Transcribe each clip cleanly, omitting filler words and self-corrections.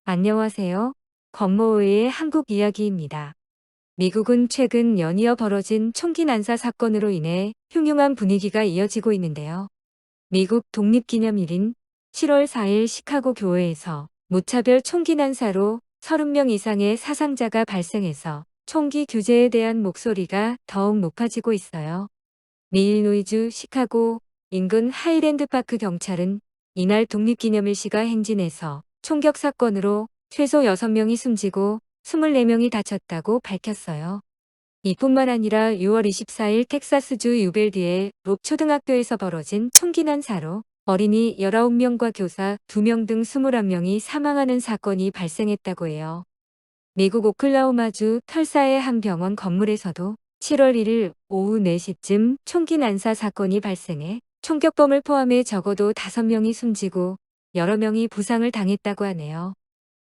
안녕하세요. 건모의 한국 이야기입니다. 미국은 최근 연이어 벌어진 총기 난사 사건으로 인해 흉흉한 분위기가 이어지고 있는데요. 미국 독립기념일인 7월 4일 시카고 교회에서 무차별 총기 난사로 30명 이상의 사상자가 발생해서 총기 규제에 대한 목소리가 더욱 높아지고 있어요. 미 일리노이주 시카고 인근 하이랜드파크 경찰은 이날 독립기념일 시가 행진해서 총격 사건으로 최소 6명이 숨지고 24명이 다쳤다고 밝혔어요. 이뿐만 아니라 6월 24일 텍사스주 유벨디의 롭 초등학교에서 벌어진 총기 난사로 어린이 19명과 교사 2명 등 21명이 사망하는 사건이 발생했다고 해요. 미국 오클라호마주 털사의 한 병원 건물에서도 7월 1일 오후 4시쯤 총기 난사 사건이 발생해 총격범을 포함해 적어도 5명이 숨지고 여러 명이 부상을 당했다고 하네요.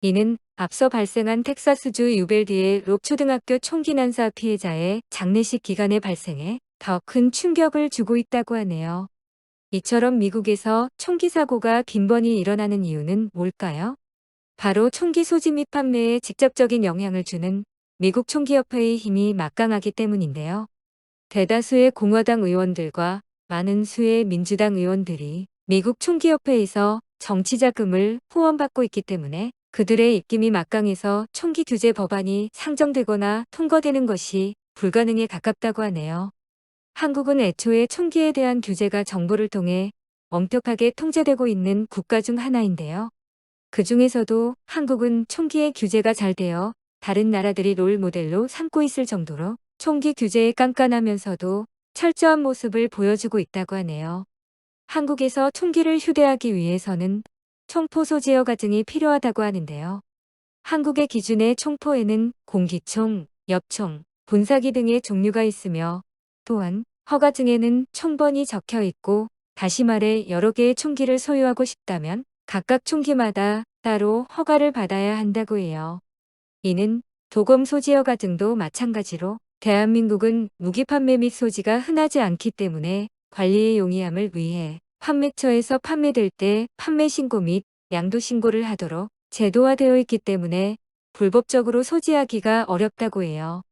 이는 앞서 발생한 텍사스주 유벨디의 롭 초등학교 총기 난사 피해자의 장례식 기간에 발생해 더 큰 충격을 주고 있다고 하네요. 이처럼 미국에서 총기 사고가 빈번히 일어나는 이유는 뭘까요? 바로 총기 소지 및 판매에 직접적인 영향을 주는 미국 총기협회의 힘이 막강하기 때문인데요. 대다수의 공화당 의원들과 많은 수의 민주당 의원들이 미국 총기협회에서 정치 자금을 후원받고 있기 때문에 그들의 입김이 막강해서 총기 규제 법안이 상정되거나 통과되는 것이 불가능에 가깝다고 하네요. 한국은 애초에 총기에 대한 규제가 정부를 통해 엄격하게 통제되고 있는 국가 중 하나인데요. 그 중에서도 한국은 총기의 규제가 잘 되어 다른 나라들이 롤 모델로 삼고 있을 정도로 총기 규제에 깐깐하면서도 철저한 모습을 보여주고 있다고 하네요. 한국에서 총기를 휴대하기 위해서는 총포 소지 허가증이 필요하다고 하는데요. 한국의 기준의 총포에는 공기총, 엽총, 분사기 등의 종류가 있으며 또한 허가증에는 총번이 적혀 있고 다시 말해 여러 개의 총기를 소유하고 싶다면 각각 총기마다 따로 허가를 받아야 한다고 해요. 이는 도검 소지 허가증도 마찬가지로 대한민국은 무기 판매 및 소지가 흔하지 않기 때문에 관리의 용이함을 위해 판매처에서 판매될 때 판매 신고 및 양도 신고를 하도록 제도화되어 있기 때문에 불법적으로 소지하기가 어렵다고 해요.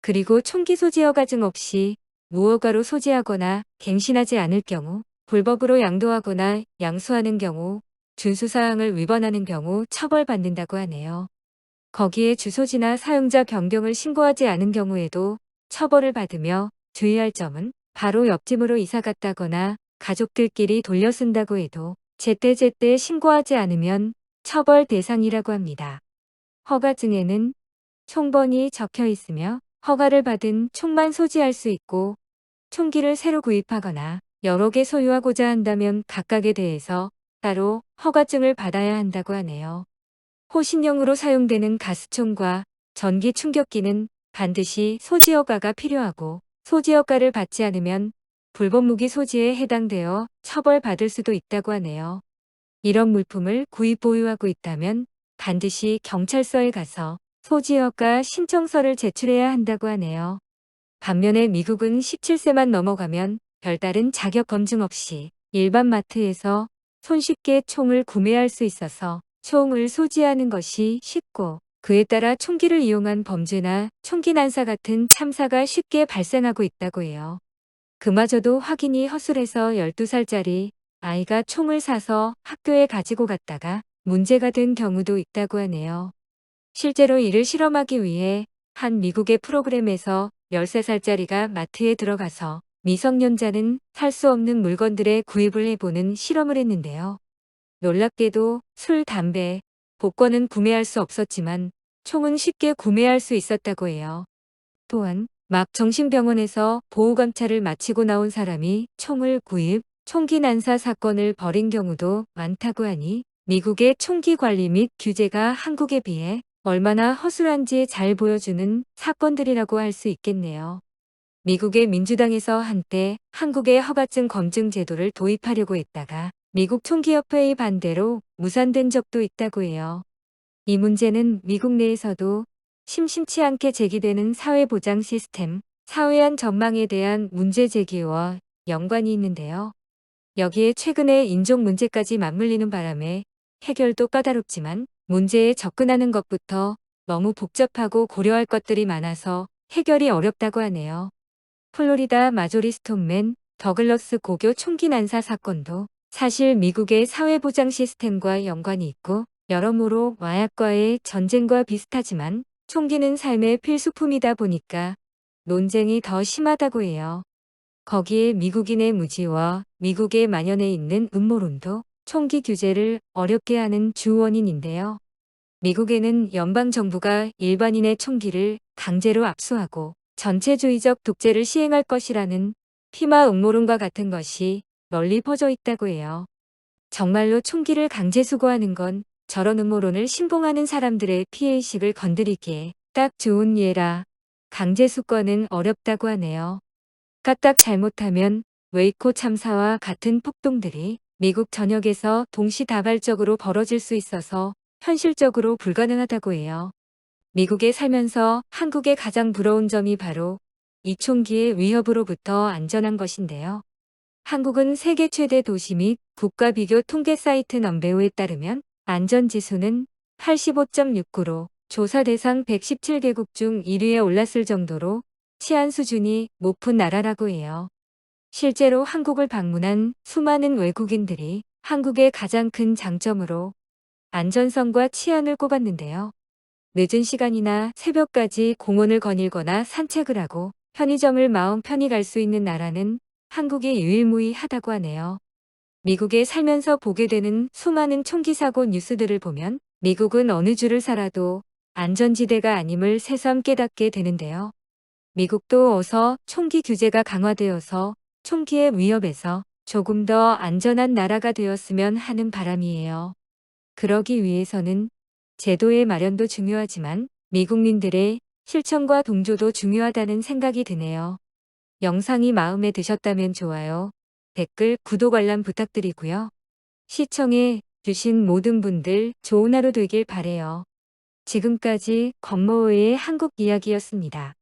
그리고 총기 소지 허가증 없이 무허가로 소지하거나 갱신하지 않을 경우, 불법으로 양도하거나 양수하는 경우, 준수사항을 위반하는 경우 처벌받는다고 하네요. 거기에 주소지나 사용자 변경을 신고하지 않은 경우에도 처벌을 받으며 주의할 점은 바로 옆집으로 이사 갔다거나 가족들끼리 돌려 쓴다고 해도 제때제때 신고하지 않으면 처벌 대상이라고 합니다. 허가증에는 총번이 적혀 있으며 허가를 받은 총만 소지할 수 있고 총기를 새로 구입하거나 여러 개 소유하고자 한다면 각각에 대해서 따로 허가증을 받아야 한다고 하네요. 호신용으로 사용되는 가스총과 전기 충격기는 반드시 소지 허가가 필요하고 소지 허가를 받지 않으면 불법 무기 소지에 해당되어 처벌받을 수도 있다고 하네요. 이런 물품을 구입 보유하고 있다면 반드시 경찰서에 가서 소지 허가 신청서를 제출해야 한다고 하네요. 반면에 미국은 17세만 넘어가면 별다른 자격 검증 없이 일반 마트에서 손쉽게 총을 구매할 수 있어서 총을 소지하는 것이 쉽고 그에 따라 총기를 이용한 범죄나 총기 난사 같은 참사가 쉽게 발생하고 있다고 해요. 그마저도 확인이 허술해서 12살짜리 아이가 총을 사서 학교에 가지고 갔다가 문제가 된 경우도 있다고 하네요. 실제로 이를 실험하기 위해 한 미국의 프로그램에서 13살짜리가 마트에 들어가서 미성년자는 살 수 없는 물건들의 구입을 해보는 실험을 했는데요. 놀랍게도 술, 담배, 복권은 구매할 수 없었지만 총은 쉽게 구매할 수 있었다고 해요. 또한 막 정신병원에서 보호감찰을 마치고 나온 사람이 총을 구입, 총기 난사 사건을 벌인 경우도 많다고 하니 미국의 총기 관리 및 규제가 한국에 비해 얼마나 허술한지 잘 보여주는 사건들이라고 할 수 있겠네요. 미국의 민주당에서 한때 한국의 허가증 검증 제도를 도입하려고 했다가 미국 총기협회의 반대로 무산된 적도 있다고 해요. 이 문제는 미국 내에서도 심심치 않게 제기되는 사회보장 시스템, 사회안 전망에 대한 문제 제기와 연관이 있는데요. 여기에 최근에 인종 문제까지 맞물리는 바람에 해결도 까다롭지만 문제에 접근하는 것부터 너무 복잡하고 고려할 것들이 많아서 해결이 어렵다고 하네요. 플로리다 마조리 스톤맨 더글러스 고교 총기 난사 사건도 사실 미국의 사회보장 시스템과 연관이 있고 여러모로 마약과의 전쟁과 비슷하지만 총기는 삶의 필수품이다 보니까 논쟁이 더 심하다고 해요. 거기에 미국인의 무지와 미국에 만연해 있는 음모론도 총기 규제를 어렵게 하는 주 원인인데요. 미국에는 연방정부가 일반인의 총기를 강제로 압수하고 전체주의적 독재를 시행할 것이라는 피마 음모론과 같은 것이 널리 퍼져 있다고 해요. 정말로 총기를 강제 수거하는 건 저런 음모론을 신봉하는 사람들의 피해의식을 건드리기에 딱 좋은 예라. 강제 수거는 어렵다고 하네요. 까딱 잘못하면 웨이코 참사와 같은 폭동들이 미국 전역에서 동시다발적으로 벌어질 수 있어서 현실적으로 불가능하다고 해요. 미국에 살면서 한국의 가장 부러운 점이 바로 이 총기의 위협으로부터 안전한 것인데요. 한국은 세계 최대 도시 및 국가 비교 통계 사이트 넘베오에 따르면 안전지수는 85.69로 조사 대상 117개국 중 1위에 올랐을 정도로 치안 수준이 높은 나라라고 해요. 실제로 한국을 방문한 수많은 외국인들이 한국의 가장 큰 장점으로 안전성과 치안을 꼽았는데요. 늦은 시간이나 새벽까지 공원을 거닐거나 산책을 하고 편의점을 마음 편히 갈 수 있는 나라는 한국이 유일무이하다고 하네요. 미국에 살면서 보게 되는 수많은 총기 사고 뉴스들을 보면 미국은 어느 주를 살아도 안전지대가 아님을 새삼 깨닫게 되는데요. 미국도 어서 총기 규제가 강화되어서 총기의 위협에서 조금 더 안전한 나라가 되었으면 하는 바람이에요. 그러기 위해서는 제도의 마련도 중요하지만 미국민들의 실천과 동조도 중요하다는 생각이 드네요. 영상이 마음에 드셨다면 좋아요, 댓글, 구독 알람 부탁드리고요. 시청해 주신 모든 분들 좋은 하루 되길 바래요. 지금까지 건모의 한국 이야기였습니다.